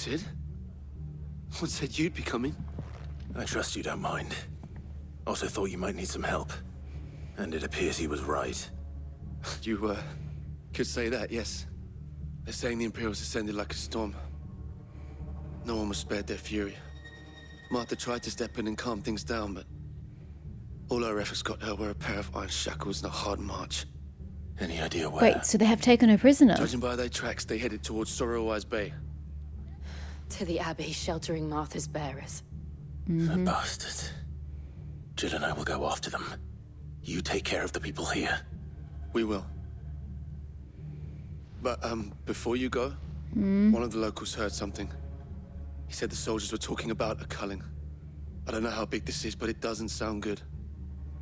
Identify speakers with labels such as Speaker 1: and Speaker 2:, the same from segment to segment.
Speaker 1: Sid? What said you'd be coming?
Speaker 2: I trust you don't mind. Also thought you might need some help. And it appears he was right.
Speaker 1: You, could say that, yes. They're saying the Imperials descended like a storm. No one was spared their fury. Martha tried to step in and calm things down, but all our efforts got her were a pair of iron shackles and a hard march.
Speaker 2: Any idea where?
Speaker 3: Wait, so they have taken her prisoner?
Speaker 1: Judging by their tracks, they headed towards Sorrowwise Bay.
Speaker 4: To the Abbey sheltering Martha's bearers.
Speaker 2: The bastards. Jill and I will go after them. You take care of the people here.
Speaker 1: We will. But, before you go, one of the locals heard something. He said the soldiers were talking about a culling. I don't know how big this is, but it doesn't sound good.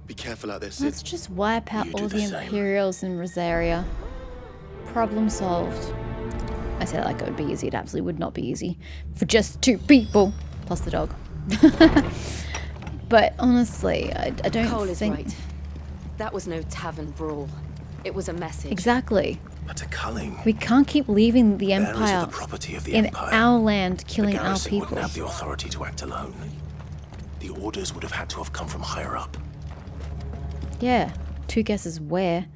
Speaker 1: Be careful out there, Sid.
Speaker 3: Let's just wipe out
Speaker 2: You
Speaker 3: all
Speaker 2: do
Speaker 3: the
Speaker 2: the same.
Speaker 3: Imperials in Rosaria. Problem solved. I say that like it would be easy. It absolutely would not be easy. For just 2 people. Plus the dog. But honestly, I don't
Speaker 4: Cole is
Speaker 3: think...
Speaker 4: right. That was no tavern brawl. It was a message.
Speaker 3: Exactly.
Speaker 2: But a culling.
Speaker 3: We can't keep leaving the
Speaker 2: Bearers are
Speaker 3: Empire
Speaker 2: the property of the
Speaker 3: in
Speaker 2: Empire.
Speaker 3: our land,
Speaker 2: The
Speaker 3: killing our
Speaker 2: garrison
Speaker 3: people.
Speaker 2: wouldn't have the authority to act alone. The orders would have had to have come from higher up.
Speaker 3: Yeah. 2 guesses where.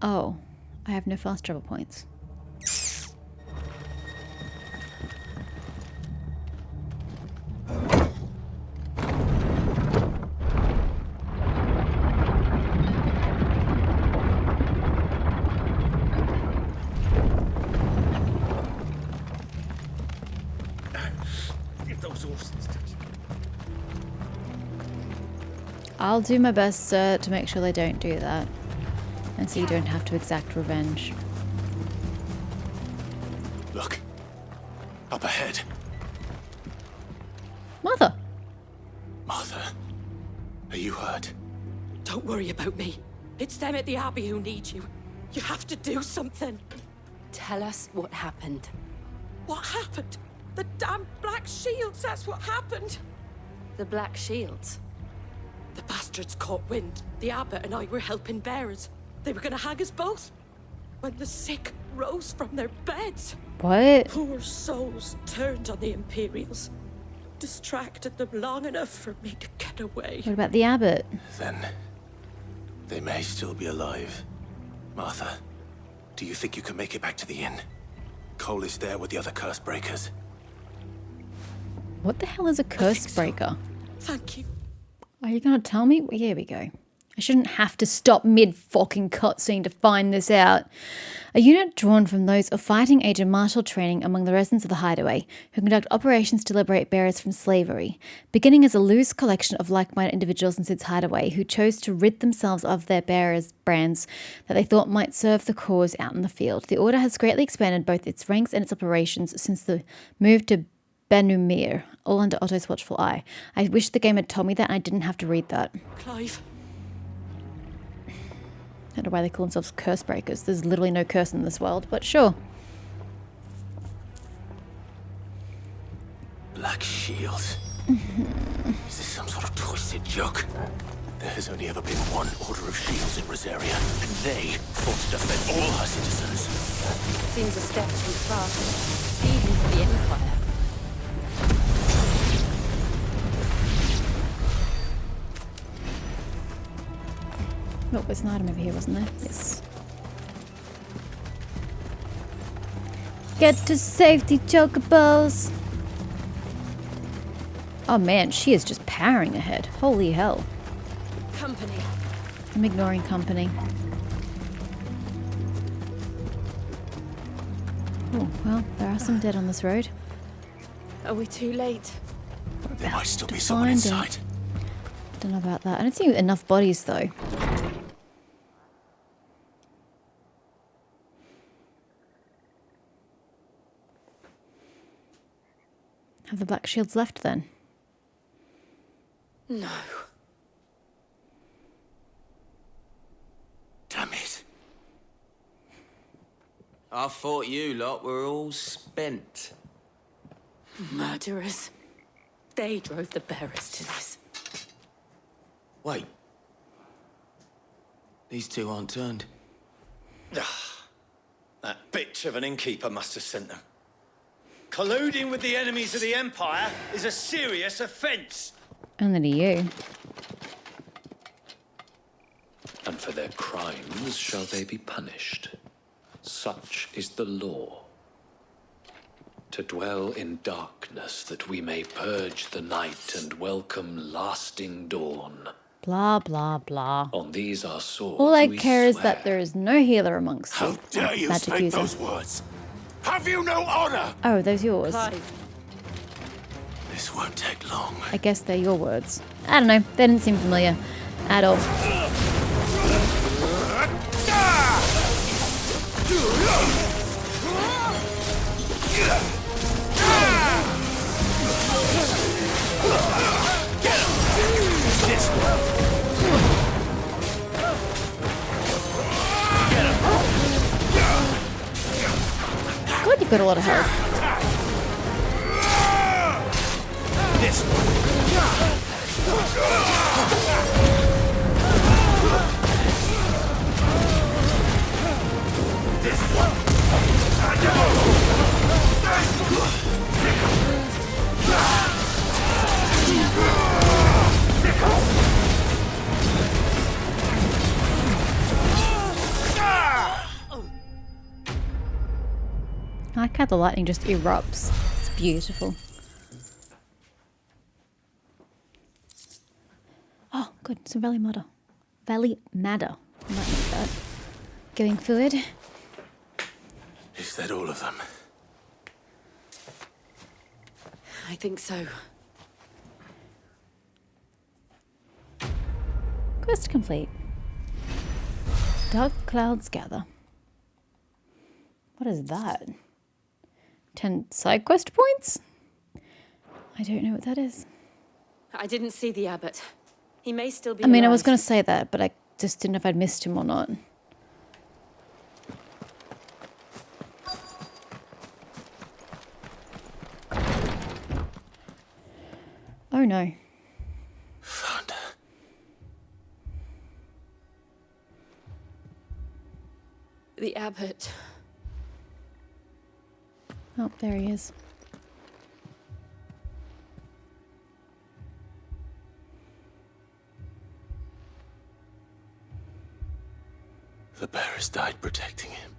Speaker 3: Oh. I have no fast travel points.
Speaker 1: If those horses touch.
Speaker 3: I'll do my best, sir, to make sure they don't do that. And so you don't have to exact revenge.
Speaker 2: Look. Up ahead.
Speaker 3: Mother!
Speaker 2: Martha. Are you hurt?
Speaker 5: Don't worry about me. It's them at the Abbey who need you. You have to do something.
Speaker 4: Tell us what happened.
Speaker 5: What happened? The damn Black Shields, that's what happened.
Speaker 4: The Black Shields.
Speaker 5: The bastards caught wind. The abbot and I were helping bearers. They were gonna hang us both. When the sick rose from their beds.
Speaker 3: What?
Speaker 5: Poor souls turned on the Imperials. Distracted them long enough for me to get away.
Speaker 3: What about the abbot?
Speaker 2: Then they may still be alive. Martha, do you think you can make it back to the inn? Cole is there with the other curse breakers.
Speaker 3: What the hell is a curse breaker?
Speaker 5: Thank you.
Speaker 3: Are you gonna tell me? Well, here we go. I shouldn't have to stop mid-fucking cutscene to find this out. A unit drawn from those of fighting age and martial training among the residents of the Hideaway, who conduct operations to liberate bearers from slavery, beginning as a loose collection of like-minded individuals in Sid's Hideaway who chose to rid themselves of their bearers' brands that they thought might serve the cause out in the field. The Order has greatly expanded both its ranks and its operations since the move to Benumir, all under Otto's watchful eye. I wish the game had told me that and I didn't have to read that.
Speaker 5: Clive.
Speaker 3: I don't know why they call themselves curse breakers. There's literally no curse in this world, but sure.
Speaker 2: Black Shields. Is this some sort of twisted joke? There has only ever been one Order of Shields in Rosaria, and they fought to defend all her citizens.
Speaker 4: Seems a step too far. Even for the Empire.
Speaker 3: Oh, there's an item over here, wasn't there? Yes. Get to safety, chocobos! Oh man, she is just powering ahead. Holy hell.
Speaker 5: Company.
Speaker 3: I'm ignoring company. Oh, well, there are some dead on this road.
Speaker 5: Are we too late?
Speaker 2: There might still
Speaker 3: to
Speaker 2: be someone
Speaker 3: find it.
Speaker 2: inside.
Speaker 3: Don't know about that. I don't see enough bodies though. Have the Black Shields left then?
Speaker 5: No.
Speaker 2: Damn it.
Speaker 6: I thought you lot were all spent.
Speaker 5: Murderers. They drove the bearers to this.
Speaker 6: Wait. These two aren't turned.
Speaker 1: That bitch.
Speaker 7: witch of an innkeeper must have sent them. Colluding with the enemies of the Empire is a serious offence.
Speaker 3: Only to you.
Speaker 2: And for their crimes shall they be punished. Such is the law. To dwell in darkness that we may purge the night and welcome lasting dawn.
Speaker 3: Blah, blah, blah.
Speaker 2: On these our swords
Speaker 3: All I
Speaker 2: we
Speaker 3: care is
Speaker 2: swear.
Speaker 3: that there is no healer amongst you.
Speaker 8: How dare you
Speaker 3: Magic
Speaker 8: speak
Speaker 3: user.
Speaker 8: those words? Have you no honor?
Speaker 3: Oh, those yours.
Speaker 5: Clive,
Speaker 2: This won't take long.
Speaker 3: I guess they're your words. I don't know. They didn't seem familiar at all. God, you've got a lot of health. I like how the lightning just erupts. It's beautiful. Oh, good. Some Valley Madder. Valley Madder. I might make that. Getting fluid.
Speaker 2: Is that all of them?
Speaker 5: I think so.
Speaker 3: Quest complete. Dark clouds gather. What is that? 10 side quest points? I don't know what that is.
Speaker 5: I didn't see the abbot. He may still be
Speaker 3: I mean, I was
Speaker 5: alive.
Speaker 3: going to say that, but I just didn't know if I'd missed him or not. Oh no.
Speaker 2: Found her.
Speaker 5: The abbot.
Speaker 3: Oh, there he is.
Speaker 2: The bearers died protecting him.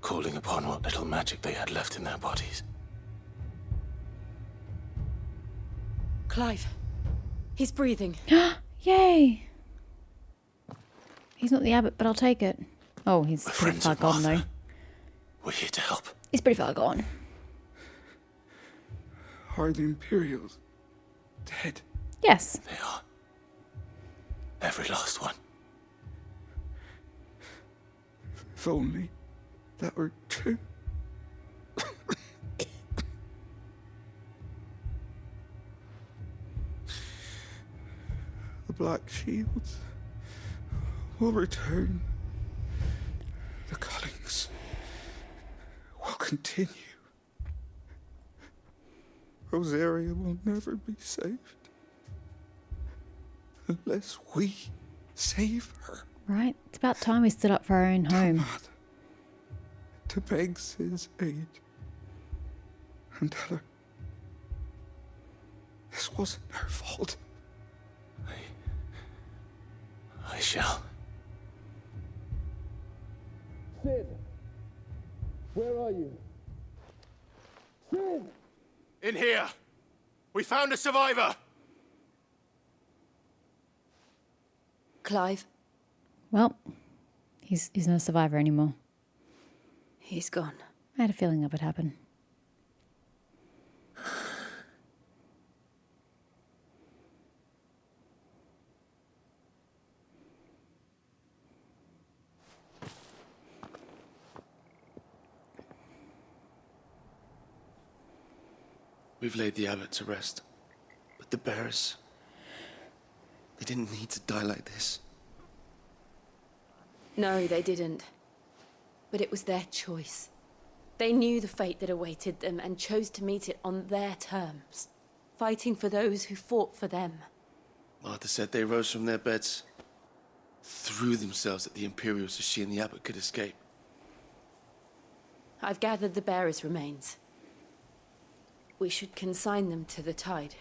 Speaker 2: Calling upon what little magic they had left in their bodies.
Speaker 5: Clive. He's breathing.
Speaker 3: Yay! He's not the abbot, but I'll take it. Oh, he's
Speaker 2: We're
Speaker 3: pretty
Speaker 2: friends
Speaker 3: far
Speaker 2: of
Speaker 3: gone, though.
Speaker 2: Martha. We're here to help.
Speaker 3: He's pretty far gone.
Speaker 8: Are the Imperials dead?
Speaker 3: Yes.
Speaker 2: They are. Every last one.
Speaker 8: If only that were true. The Black Shields will return. The cuttings will continue. Rosaria will never be saved unless we save her.
Speaker 3: Right? It's about time we stood up for our own home.
Speaker 8: Mother, to beg his aid and tell her this wasn't her fault.
Speaker 2: I shall.
Speaker 9: Sid! Where are you? Sid!
Speaker 8: In here! We found a survivor!
Speaker 5: Clive.
Speaker 3: Well, he's not a survivor anymore.
Speaker 5: He's gone.
Speaker 3: I had a feeling that would happen.
Speaker 1: We've laid the abbot to rest. But the bearers... they didn't need to die like this.
Speaker 5: No, they didn't. But it was their choice. They knew the fate that awaited them and chose to meet it on their terms, fighting for those who fought for them.
Speaker 1: Martha said they rose from their beds, threw themselves at the Imperials so she and the abbot could escape.
Speaker 5: I've gathered the bearers' remains. We should consign them to the tide.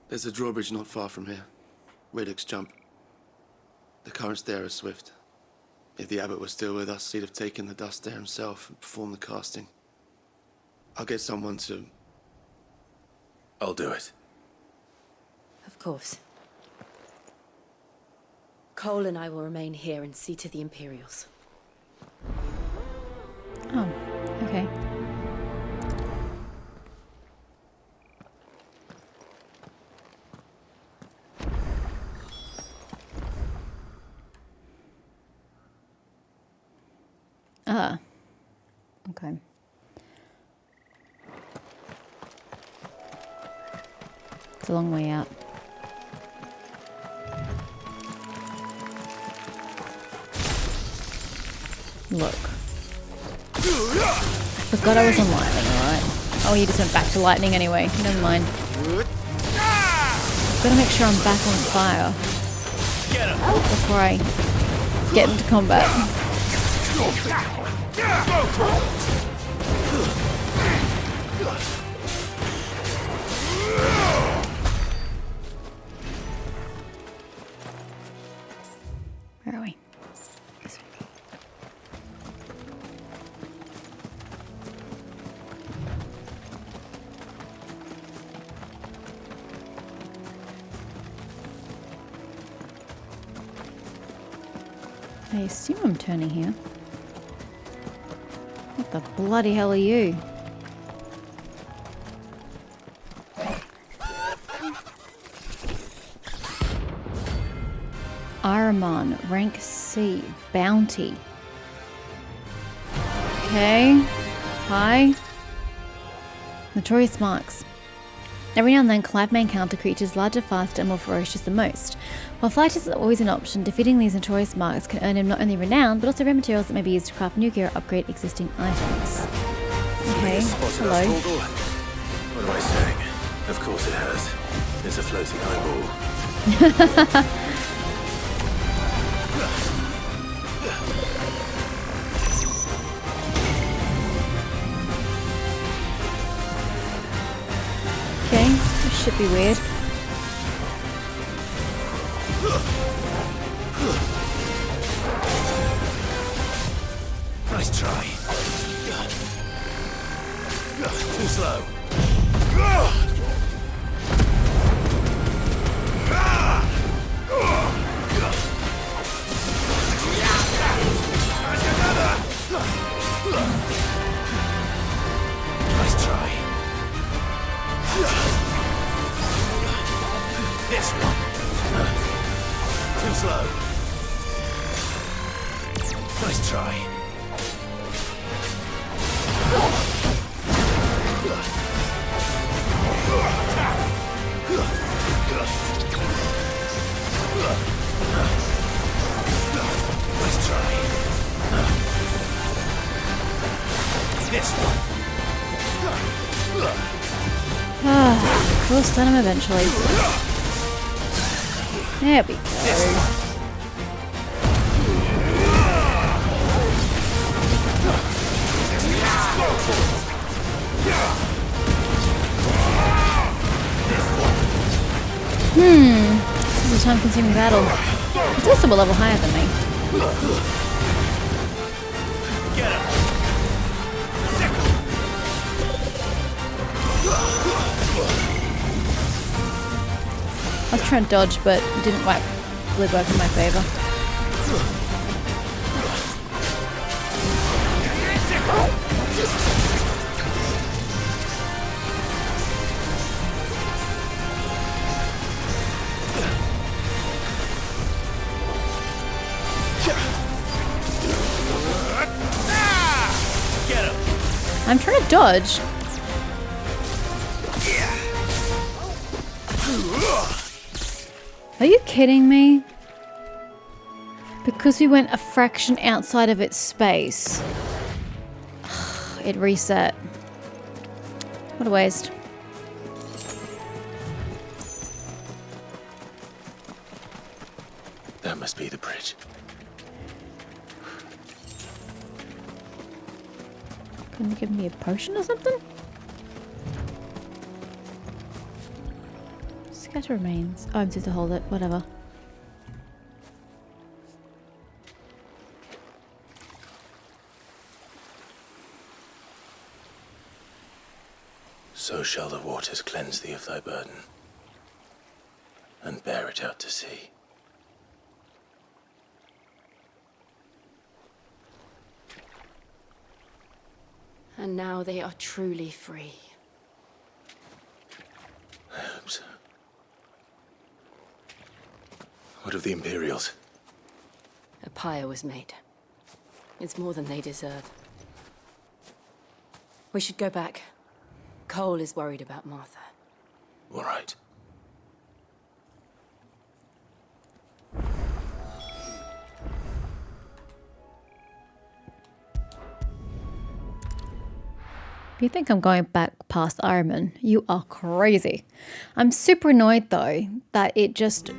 Speaker 1: There's a drawbridge not far from here. Riddick's jump. The currents there are swift. If the abbot was still with us, he'd have taken the dust there himself and performed the casting. I'll get someone to...
Speaker 10: I'll do it.
Speaker 5: Of course. Cole and I will remain here and see to the Imperials.
Speaker 3: Oh, okay. Ah. Okay. It's a long way out. Look. I forgot I was on lightning, alright? Oh, you just went back to lightning anyway. Never mind. Gotta make sure I'm back on fire before I get into combat. Where are we? I assume I'm turning here. What the bloody hell are you? Araman, rank C, bounty. Okay. Hi. Notorious marks. Every now and then, Clive may encounter creatures larger, faster, and more ferocious than most. While flight is always an option, defeating these notorious marks can earn him not only renown, but also rare materials that may be used to craft new gear or upgrade existing items. Okay, hello.
Speaker 10: What am I saying? Of course it has. It's a floating eyeball.
Speaker 3: Okay, this should be weird.
Speaker 10: Nice try. Too slow. Nice try. This one. Too slow. Nice try. Nice try. This one.
Speaker 3: We'll stun him eventually. There we go. This is a time-consuming battle. He's also a level higher than me. I was trying to dodge, but it didn't quite really work in my favor. I'm trying to dodge. Are you kidding me? Because we went a fraction outside of its space. It reset. What a waste.
Speaker 10: That must be the bridge.
Speaker 3: Can you give me a potion or something? Scatter remains. Oh, I'm supposed to hold it. Whatever.
Speaker 10: So shall the waters cleanse thee of thy burden, and bear it out to sea.
Speaker 5: And now they are truly free.
Speaker 10: I hope so. What of the Imperials?
Speaker 5: A pyre was made. It's more than they deserve. We should go back. Cole is worried about Martha.
Speaker 10: All right.
Speaker 3: If you think I'm going back past Ironman, you are crazy. I'm super annoyed though that it just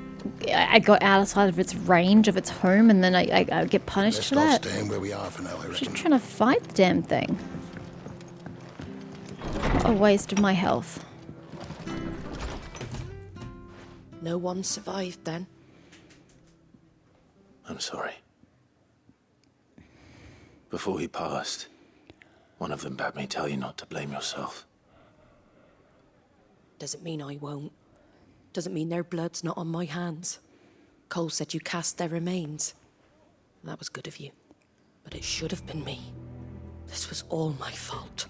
Speaker 3: I got outside of its range of its home, and then I get punished for that.
Speaker 11: Staying where we are for now, I reckon.
Speaker 3: Just trying to fight the damn thing. What a waste of my health.
Speaker 12: No one survived then?
Speaker 10: I'm sorry. Before he passed, one of them bade me tell you not to blame yourself.
Speaker 12: Doesn't mean I won't. Doesn't mean their blood's not on my hands. Cole said you cast their remains. That was good of you. But it should have been me. This was all my fault.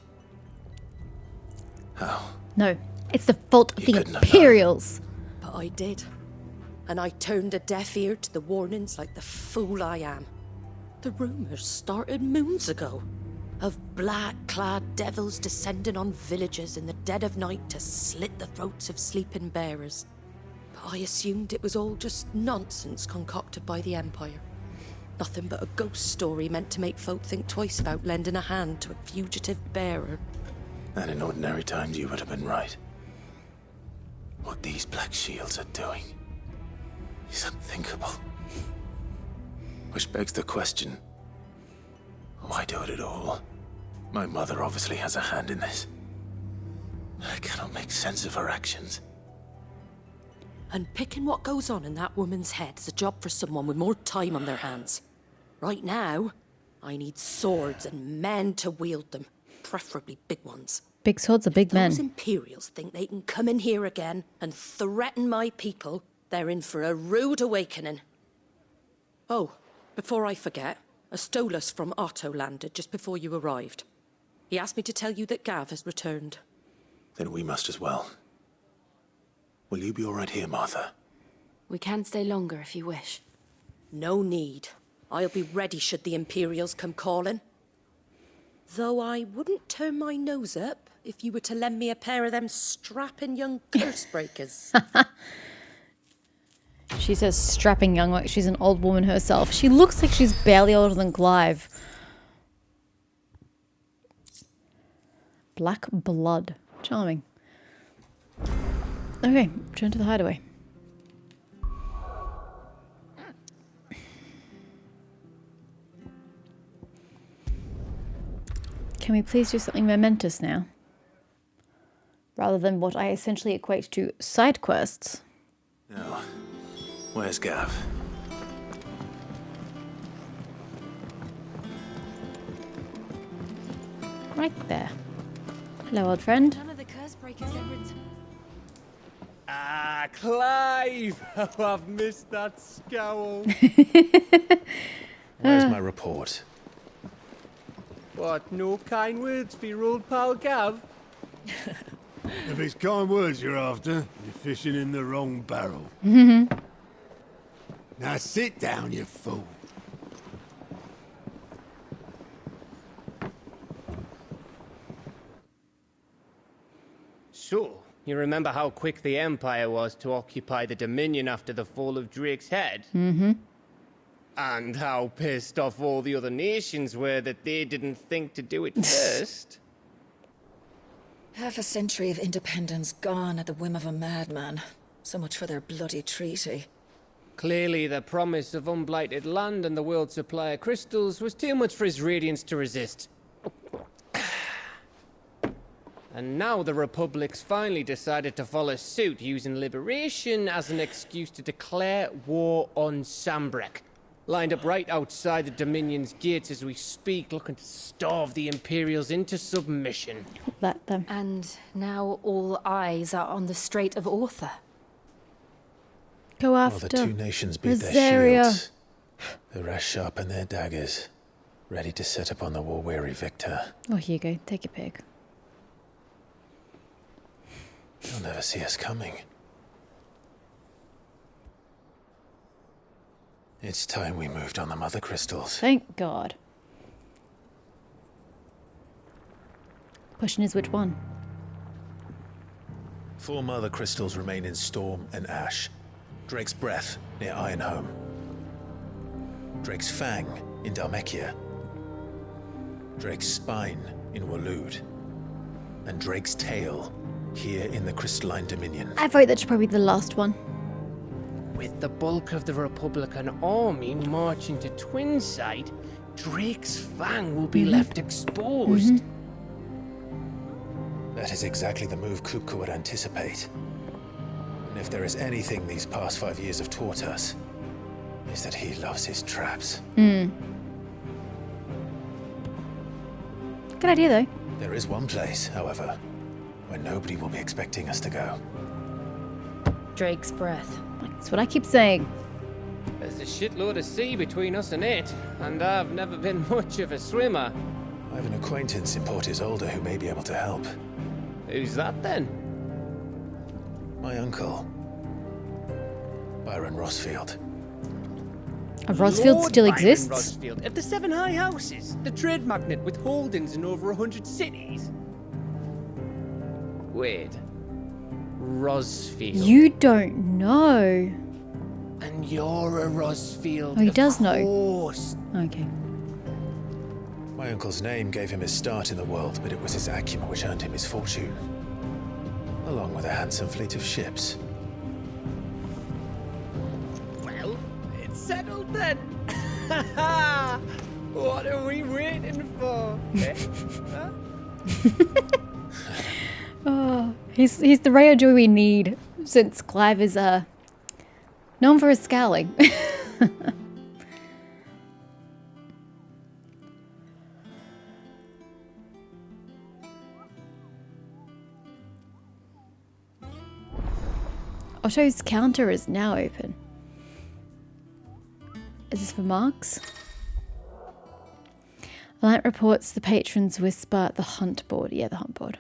Speaker 10: How?
Speaker 3: No, it's the fault of
Speaker 10: You
Speaker 3: the
Speaker 10: couldn't have
Speaker 3: Imperials.
Speaker 12: But I did. And I turned a deaf ear to the warnings like the fool I am. The rumours started moons ago. Of black-clad devils descending on villages in the dead of night to slit the throats of sleeping bearers. But I assumed it was all just nonsense concocted by the Empire. Nothing but a ghost story meant to make folk think twice about lending a hand to a fugitive bearer.
Speaker 10: And in ordinary times you would have been right. What these Black Shields are doing is unthinkable. Which begs the question, why do it at all? My mother obviously has a hand in this. I cannot make sense of her actions.
Speaker 12: And picking what goes on in that woman's head is a job for someone with more time on their hands. Right now, I need swords and men to wield them, preferably big ones.
Speaker 3: Big swords are big men.
Speaker 12: Those Imperials think they can come in here again and threaten my people. They're in for a rude awakening. Oh, before I forget, a Stolas from Otto landed just before you arrived. He asked me to tell you that Gav has returned.
Speaker 10: Then we must as well. Will you be all right here, Martha?
Speaker 5: We can stay longer if you wish.
Speaker 12: No need. I'll be ready should the Imperials come calling. Though I wouldn't turn my nose up if you were to lend me a pair of them strapping young curse breakers.
Speaker 3: She says strapping young like she's an old woman herself. She looks like she's barely older than Clive. Black blood. Charming. Okay, return to the hideaway. Can we please do something momentous now? Rather than what I essentially equate to side quests.
Speaker 10: No. Where's Gav?
Speaker 3: Right there. Hello, old friend.
Speaker 5: None of the curse breakers ever.
Speaker 13: Ah, Clive! Oh, I've missed that scowl.
Speaker 10: Where's my report?
Speaker 13: What, no kind words for your old pal Gav?
Speaker 11: If it's kind words you're after, you're fishing in the wrong barrel. Now sit down, you fool.
Speaker 13: So, you remember how quick the Empire was to occupy the Dominion after the fall of Drake's head? And how pissed off all the other nations were that they didn't think to do it first?
Speaker 14: Half a century of independence gone at the whim of a madman. So much for their bloody treaty.
Speaker 13: Clearly, the promise of unblighted land and the world's supply of crystals was too much for his radiance to resist. And now the Republic's finally decided to follow suit, using liberation as an excuse to declare war on Sambrek. Lined up right outside the Dominion's gates as we speak, looking to starve the Imperials into submission.
Speaker 3: Let them.
Speaker 5: And now all eyes are on the Strait of Author.
Speaker 3: Go
Speaker 10: While
Speaker 3: after
Speaker 10: the two nations beat their
Speaker 3: Rosaria.
Speaker 10: shields, the rest sharpen their daggers, ready to set upon the war-weary victor.
Speaker 3: Oh, here you go. Take your pick.
Speaker 10: They'll never see us coming. It's time we moved on the Mothercrystals.
Speaker 3: Thank God. Question is which one?
Speaker 10: 4 Mothercrystals remain in Storm and Ash. Drake's Breath near Ironhome. Drake's Fang in Dhalmekia. Drake's Spine in Waloed. And Drake's Tail here in the Crystalline Dominion.
Speaker 3: I vote that should probably be the last one.
Speaker 13: With the bulk of the Republican army marching to Twinside, Drake's Fang will be left exposed.
Speaker 10: That is exactly the move Kupka would anticipate. And if there is anything these past 5 years have taught us, is that he loves his traps.
Speaker 3: Good idea, though.
Speaker 10: There is one place, however, where nobody will be expecting us to go.
Speaker 5: Drake's Breath.
Speaker 3: That's what I keep saying.
Speaker 13: There's a shitload of sea between us and it, and I've never been much of a swimmer.
Speaker 10: I have an acquaintance in Port Isolde who may be able to help.
Speaker 13: Who's that then?
Speaker 10: My uncle, Byron Rosfield.
Speaker 3: Rosfield
Speaker 13: Lord
Speaker 3: still
Speaker 13: Byron
Speaker 3: exists?
Speaker 13: Rosfield of the 7 High Houses, the trade magnate with holdings in over 100 cities. Wait. Rosfield.
Speaker 3: You don't know.
Speaker 13: And you're a Rosfield.
Speaker 3: Oh, he does know.
Speaker 13: Course.
Speaker 3: Okay.
Speaker 10: My uncle's name gave him his start in the world, but it was his acumen which earned him his fortune, along with a handsome fleet of ships.
Speaker 13: Well, it's settled then. What are we waiting for? Huh?
Speaker 3: Oh, he's the ray of joy we need, since Clive is known for his scowling. Otto's counter is now open. Is this for marks? Light reports the patrons whisper the hunt board. Yeah, the hunt board.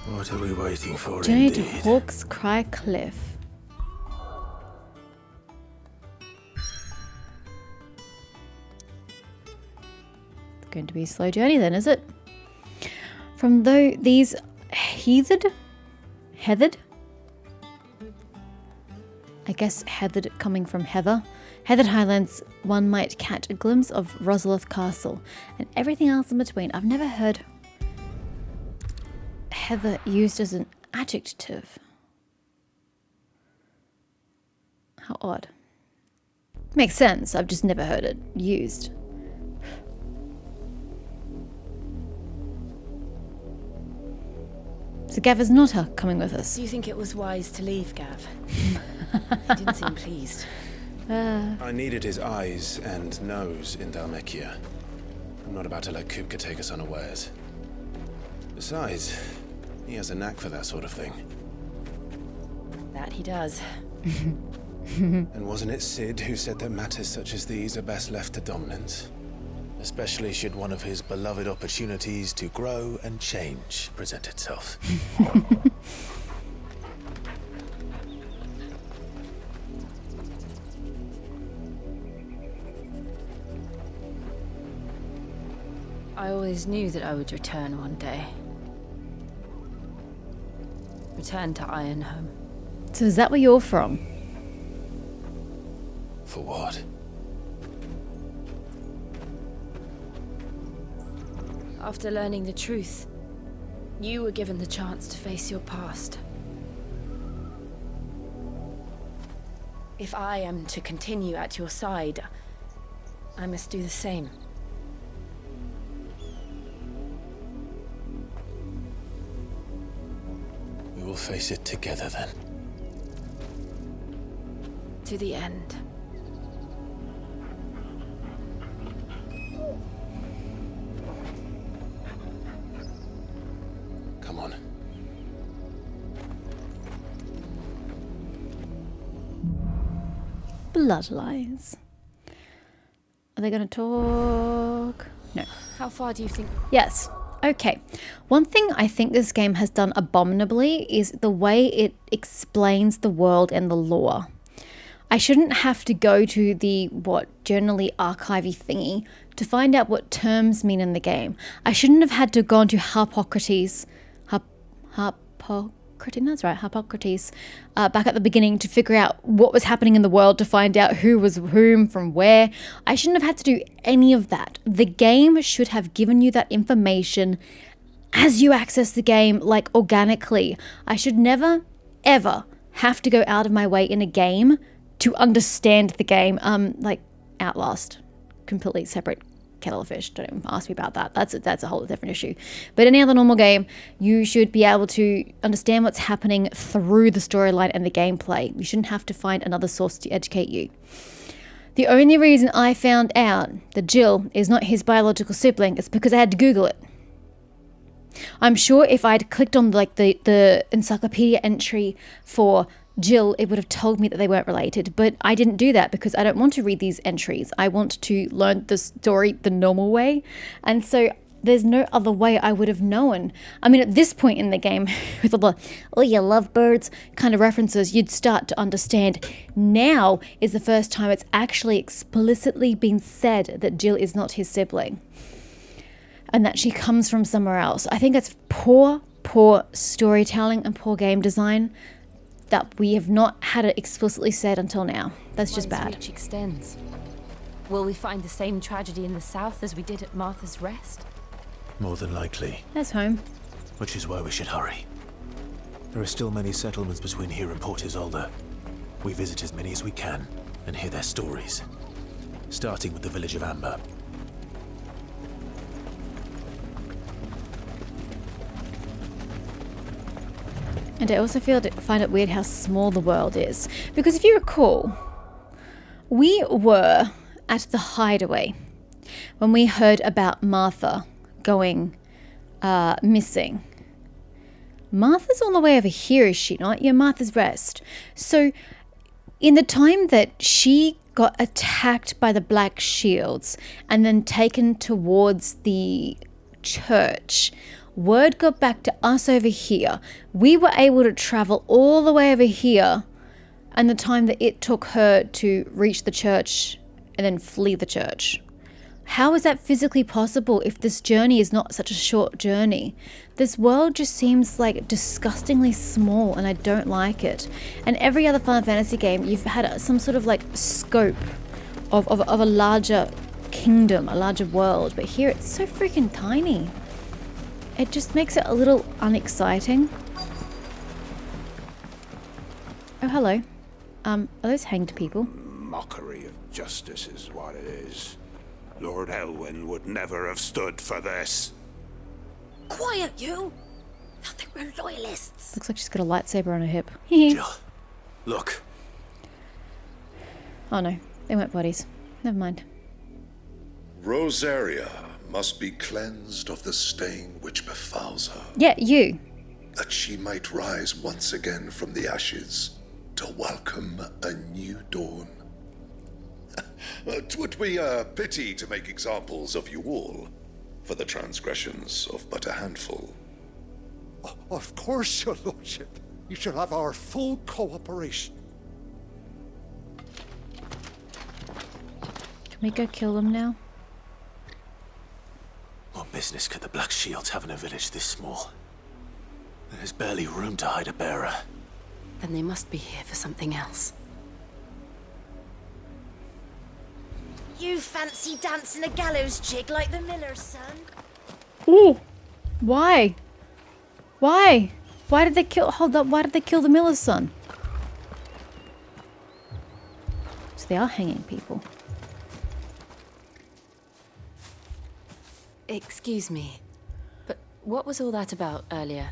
Speaker 10: What are we waiting for,
Speaker 3: Journey to
Speaker 10: indeed?
Speaker 3: Hawk's Cry Cliff. It's going to be a slow journey then, is it? From these heathered? I guess heathered coming from heather. Heathered highlands, one might catch a glimpse of Rosalith Castle and everything else in between. I've never heard heather used as an adjective. How odd. Makes sense, I've just never heard it used. So Gav is not coming with us.
Speaker 5: Do you think it was wise to leave, Gav? He didn't seem pleased.
Speaker 10: I needed his eyes and nose in Dhalmekia. I'm not about to let Kupka take us unawares. Besides, he has a knack for that sort of thing.
Speaker 5: That he does.
Speaker 10: And wasn't it Sid who said that matters such as these are best left to dominance? Especially should one of his beloved opportunities to grow and change present itself.
Speaker 5: I always knew that I would return one day. Return to Ironhome.
Speaker 3: So is that where you're from?
Speaker 10: For what?
Speaker 5: After learning the truth, you were given the chance to face your past. If I am to continue at your side, I must do the same.
Speaker 10: We will face it together then.
Speaker 5: To the end.
Speaker 10: Come on.
Speaker 3: Bloodlines. Are they going to talk? No.
Speaker 5: How far do you think?
Speaker 3: Yes. Okay. One thing I think this game has done abominably is the way it explains the world and the lore. I shouldn't have to go to the, generally archivey thingy to find out what terms mean in the game. I shouldn't have had to go on to Harpocrates, that's right, Harpocrates, back at the beginning to figure out what was happening in the world, to find out who was whom from where. I shouldn't have had to do any of that. The game should have given you that information as you access the game, like organically. I should never, ever have to go out of my way in a game to understand the game. Like Outlast, completely separate kettle of fish. Don't even ask me about that. That's a whole different issue. But any other normal game, you should be able to understand what's happening through the storyline and the gameplay. You shouldn't have to find another source to educate you. The only reason I found out that Jill is not his biological sibling is because I had to Google it. I'm sure if I'd clicked on the encyclopedia entry for Jill, it would have told me that they weren't related, but I didn't do that because I don't want to read these entries. I want to learn the story the normal way, and so there's no other way I would have known. I mean, at this point in the game, with all the, oh, you love birds kind of references, you'd start to understand. Now is the first time it's actually explicitly been said that Jill is not his sibling and that she comes from somewhere else. I think that's poor storytelling and poor game design that we have not had it explicitly said until now. That's just bad.
Speaker 5: Reach extends. Will we find the same tragedy in the south as we did at Martha's Rest?
Speaker 10: More than likely.
Speaker 3: That's home.
Speaker 10: Which is why we should hurry. There are still many settlements between here and Port Isolde. We visit as many as we can and hear their stories. Starting with the village of Amber.
Speaker 3: And I also find it weird how small the world is. Because if you recall, we were at the hideaway when we heard about Martha going missing. Martha's on the way over here, is she not? Yeah, Martha's Rest. So in the time that she got attacked by the Black Shields and then taken towards the church, word got back to us over here. We were able to travel all the way over here, and the time that it took her to reach the church and then flee the church. How is that physically possible if this journey is not such a short journey? This world just seems like disgustingly small, and I don't like it. And every other Final Fantasy game, you've had some sort of like scope of a larger kingdom, a larger world, but here it's so freaking tiny. It just makes it a little unexciting. Oh, hello. Are those hanged people?
Speaker 15: Mockery of justice is what it is. Lord Elwyn would never have stood for this.
Speaker 12: Quiet, you! I think we're loyalists.
Speaker 3: Looks like she's got a lightsaber on her hip.
Speaker 10: Jill, look.
Speaker 3: Oh no, they weren't bodies. Never mind.
Speaker 16: Rosaria must be cleansed of the stain which befouls her.
Speaker 3: Yeah, you.
Speaker 16: That she might rise once again from the ashes to welcome a new dawn. 'Twould be a pity to make examples of you all for the transgressions of but a handful.
Speaker 17: Of course, your lordship. You shall have our full cooperation.
Speaker 3: Can we go kill them now?
Speaker 10: What business could the Black Shields have in a village this small? There's barely room to hide a bearer.
Speaker 5: Then they must be here for something else.
Speaker 12: You fancy dancing a gallows jig like the miller's son?
Speaker 3: Ooh. Why? Why? Why did they kill... Hold up. Why did they kill the miller's son? So they are hanging people.
Speaker 5: Excuse me, but what was all that about earlier?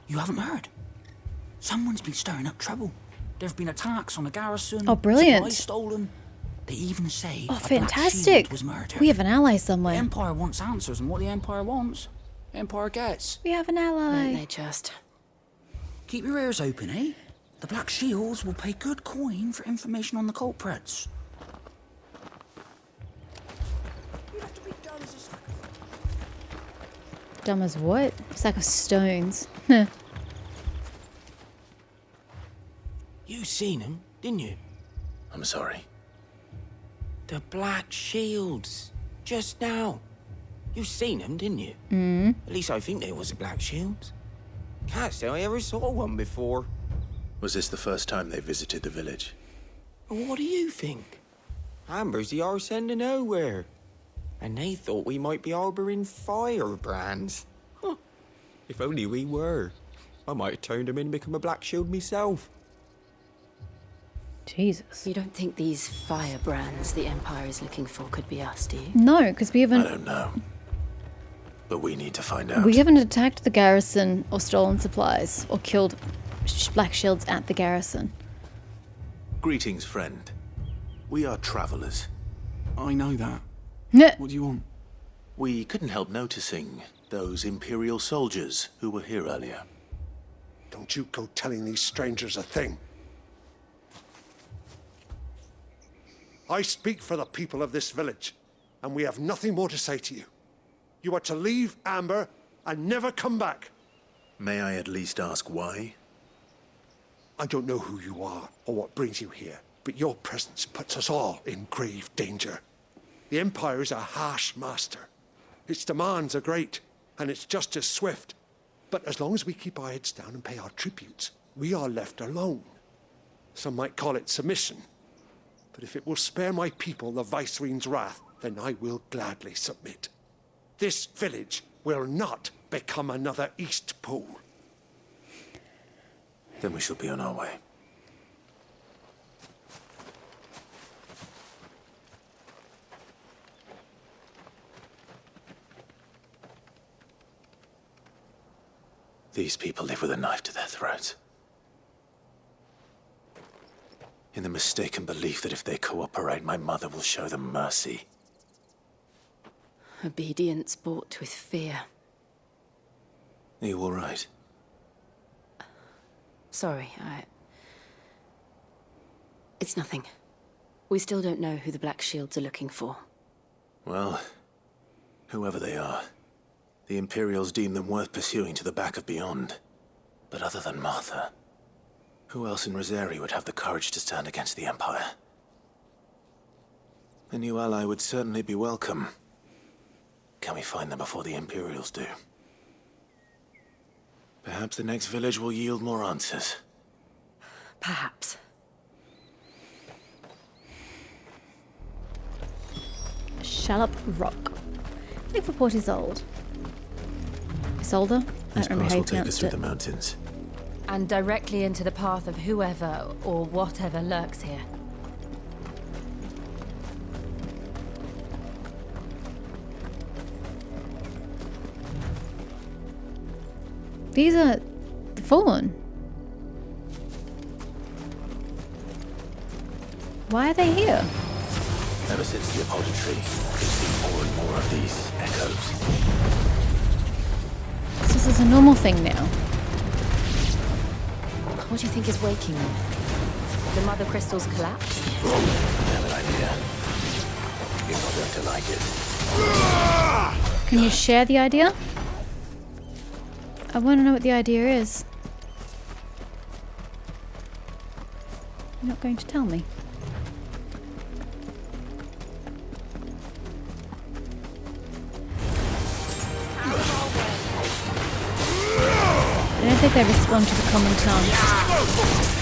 Speaker 18: You haven't heard? Someone's been stirring up trouble. There have been attacks on the garrison.
Speaker 3: Oh, brilliant.
Speaker 18: Supplies stolen. They even say
Speaker 3: Oh,
Speaker 18: a Black
Speaker 3: fantastic.
Speaker 18: Shield was murdered.
Speaker 3: We have an ally
Speaker 18: The
Speaker 3: somewhere.
Speaker 18: Empire wants answers, and what the Empire wants, Empire gets.
Speaker 3: We have an ally.
Speaker 5: Don't they just?
Speaker 18: Keep your ears open, eh? The Black Shields will pay good coin for information on the culprits.
Speaker 3: Dumb as what? Sack of stones.
Speaker 6: You seen him, didn't you?
Speaker 10: I'm sorry.
Speaker 6: The Black Shields. Just now. You seen them, didn't you?
Speaker 3: Mm.
Speaker 6: At least I think they was the Black Shields. Can't say I ever saw one before.
Speaker 10: Was this the first time they visited the village?
Speaker 6: What do you think? Amber's the arse end of nowhere. And they thought we might be harbouring firebrands. Huh. If only we were. I might have turned them in and become a Black Shield myself.
Speaker 3: Jesus.
Speaker 5: You don't think these firebrands the Empire is looking for could be us, do you?
Speaker 3: No, because we haven't...
Speaker 10: I don't know. But we need to find out.
Speaker 3: We haven't attacked the garrison or stolen supplies or killed Black Shields at the garrison.
Speaker 10: Greetings, friend. We are travelers.
Speaker 18: I know that.
Speaker 3: Yeah.
Speaker 18: What do you want?
Speaker 10: We couldn't help noticing those Imperial soldiers who were here earlier.
Speaker 17: Don't you go telling these strangers a thing. I speak for the people of this village, and we have nothing more to say to you. You are to leave Amber and never come back.
Speaker 10: May I at least ask why?
Speaker 17: I don't know who you are or what brings you here, but your presence puts us all in grave danger. The Empire is a harsh master. Its demands are great, and its justice swift. But as long as we keep our heads down and pay our tributes, we are left alone. Some might call it submission. But if it will spare my people the Viceroy's wrath, then I will gladly submit. This village will not become another East Pool.
Speaker 10: Then we shall be on our way. These people live with a knife to their throats. In the mistaken belief that if they cooperate, my mother will show them mercy.
Speaker 5: Obedience bought with fear.
Speaker 10: Are you all right?
Speaker 5: Sorry, It's nothing. We still don't know who the Black Shields are looking for.
Speaker 10: Well, whoever they are, the Imperials deem them worth pursuing to the back of beyond. But other than Martha, who else in Rosari would have the courage to stand against the Empire? A new ally would certainly be welcome. Can we find them before the Imperials do? Perhaps the next village will yield more answers.
Speaker 5: Perhaps.
Speaker 3: Shallop Rock. Life report is old. It's older? I
Speaker 10: This
Speaker 3: don't remember
Speaker 10: pass
Speaker 3: how you
Speaker 10: will take us
Speaker 3: pronounced
Speaker 10: through
Speaker 3: it.
Speaker 10: the mountains.
Speaker 5: And directly into the path of whoever or whatever lurks here.
Speaker 3: These are the Fallen. Why are they here?
Speaker 10: Ever since the appointed tree, we've seen more and more of these echoes.
Speaker 3: So this is a normal thing now.
Speaker 5: What do you think is waking them? The Mothercrystals collapse?
Speaker 10: I have an idea. You're not going to like it.
Speaker 3: Can you share the idea? I want to know what the idea is. You're not going to tell me. I don't think they respond to the common tongue.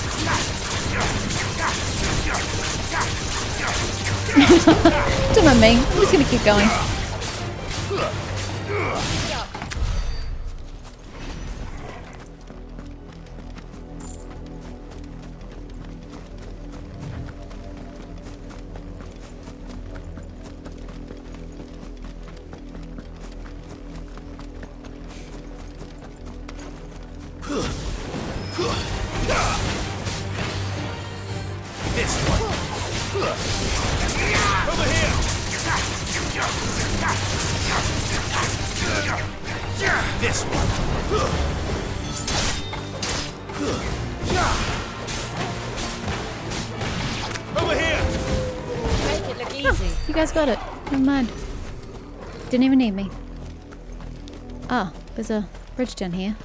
Speaker 3: Don't mind me. I'm just going to keep going.
Speaker 7: Over here!
Speaker 5: Make it look easy.
Speaker 3: You guys got it. Never mind. Didn't even need me. Ah, there's a bridge down here.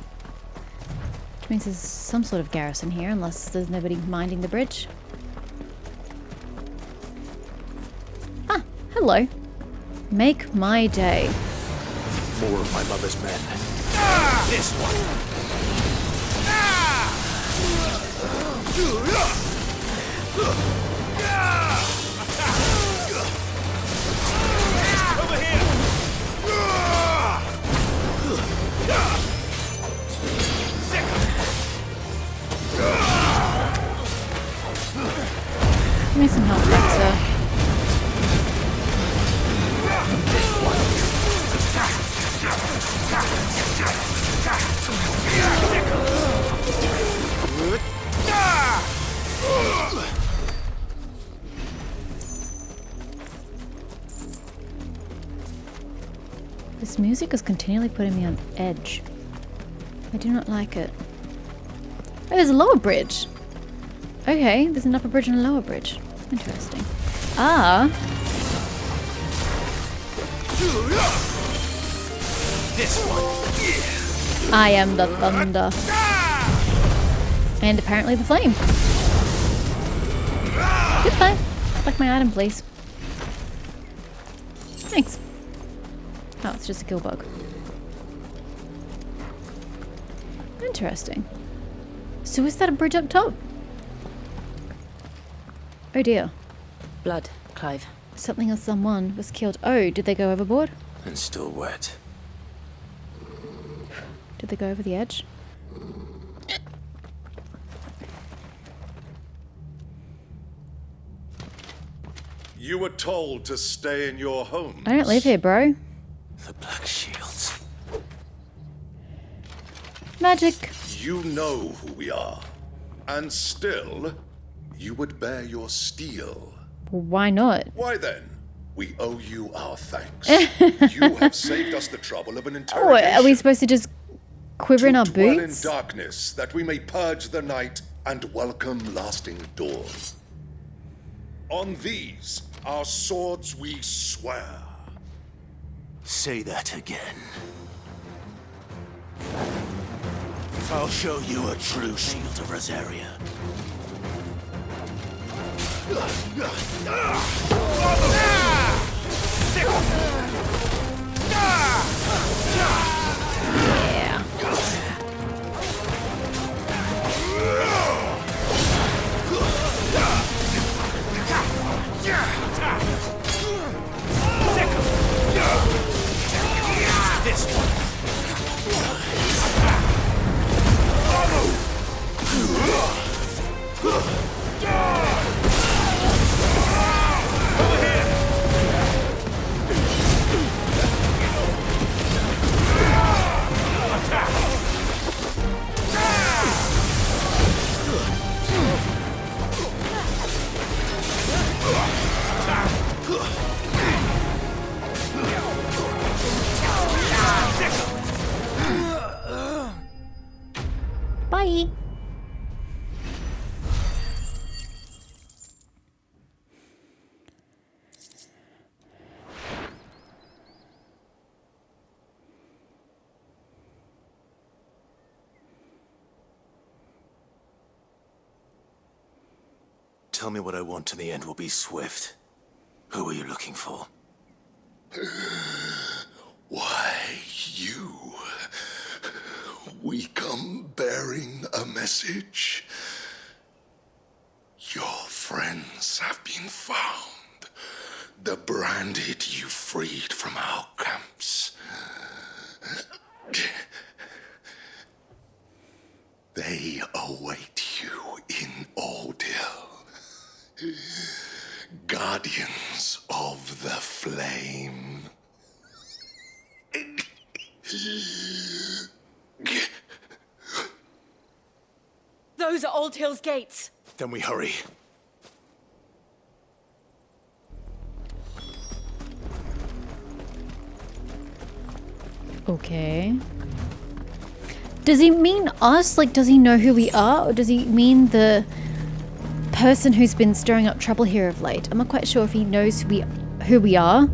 Speaker 3: Which means there's some sort of garrison here, unless there's nobody minding the bridge. Ah, hello. Make my day.
Speaker 10: More of my mother's men.
Speaker 7: This one! Over here!
Speaker 3: Give me some help, sir. This music is continually putting me on edge. I do not like it. Oh, there's a lower bridge. Okay, there's an upper bridge and a lower bridge. Interesting. Ah.
Speaker 7: This one.
Speaker 3: I am the thunder. And apparently the flame. Goodbye. I'd like my item, please. Thanks. Oh, it's just a kill bug. Interesting. So is that a bridge up top? Oh dear.
Speaker 5: Blood, Clive.
Speaker 3: Something or someone was killed. Oh, did they go overboard?
Speaker 10: And still wet.
Speaker 3: Did they go over the edge?
Speaker 16: You were told to stay in your home.
Speaker 3: I don't live here, bro.
Speaker 10: The Black Shields.
Speaker 3: Magic.
Speaker 16: You know who we are. And still, you would bear your steel.
Speaker 3: Well, why not?
Speaker 16: Why then? We owe you our thanks. You have saved us the trouble of an
Speaker 3: Oh,
Speaker 16: interrogation.
Speaker 3: are we supposed to just quiver in our
Speaker 16: Dwell in
Speaker 3: boots?
Speaker 16: darkness, that we may purge the night and welcome lasting dawn. On these, our swords we swear.
Speaker 10: Say that again. I'll show you a true shield of Rosaria.
Speaker 3: Yeah.
Speaker 7: This one.
Speaker 3: Bye.
Speaker 10: Tell me what I want and the end will be swift. Who are you looking for?
Speaker 16: Why, you. We come bearing a message. Your friends have been found. The branded you freed from our camps. They await you in Ordeal. Guardians of the Flame.
Speaker 5: Those are Old Hill's gates.
Speaker 10: Then we hurry.
Speaker 3: Okay. Does he mean us? Like, does he know who we are? Or does he mean the person who's been stirring up trouble here of late? I'm not quite sure if he knows who we are.